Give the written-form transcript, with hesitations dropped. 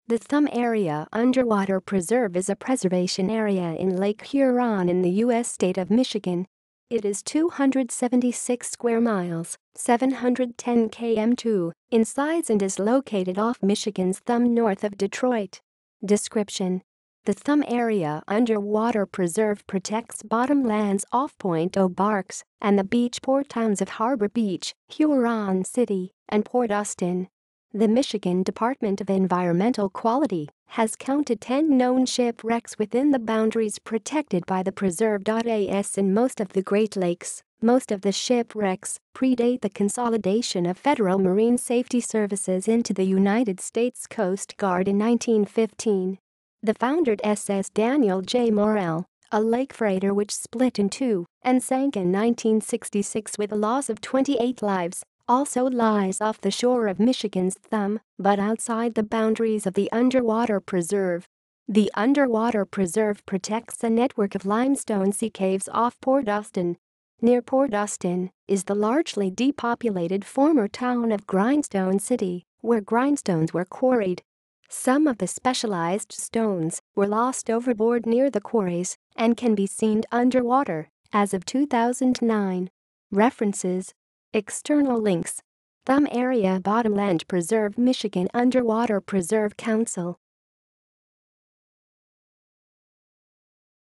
The Thumb Area Underwater Preserve is a preservation area in Lake Huron in the U.S. state of Michigan. It is 276 square miles, 710 km2, in size and is located off Michigan's Thumb north of Detroit. Description: the Thumb Area Underwater Preserve protects bottomlands off Point O'Barks and the beachport towns of Harbor Beach, Huron City, and Port Austin. The Michigan Department of Environmental Quality has counted 10 known shipwrecks within the boundaries protected by the preserve. As in most of the Great Lakes, most of the shipwrecks predate the consolidation of federal marine safety services into the United States Coast Guard in 1915. The foundered SS Daniel J. Morrell, a lake freighter which split in two and sank in 1966 with a loss of 28 lives, also lies off the shore of Michigan's Thumb, but outside the boundaries of the underwater preserve. The underwater preserve protects a network of limestone sea caves off Port Austin. Near Port Austin is the largely depopulated former town of Grindstone City, where grindstones were quarried. Some of the specialized stones were lost overboard near the quarries and can be seen underwater as of 2009. References: external links. Thumb Area Bottomland Preserve, Michigan Underwater Preserve Council.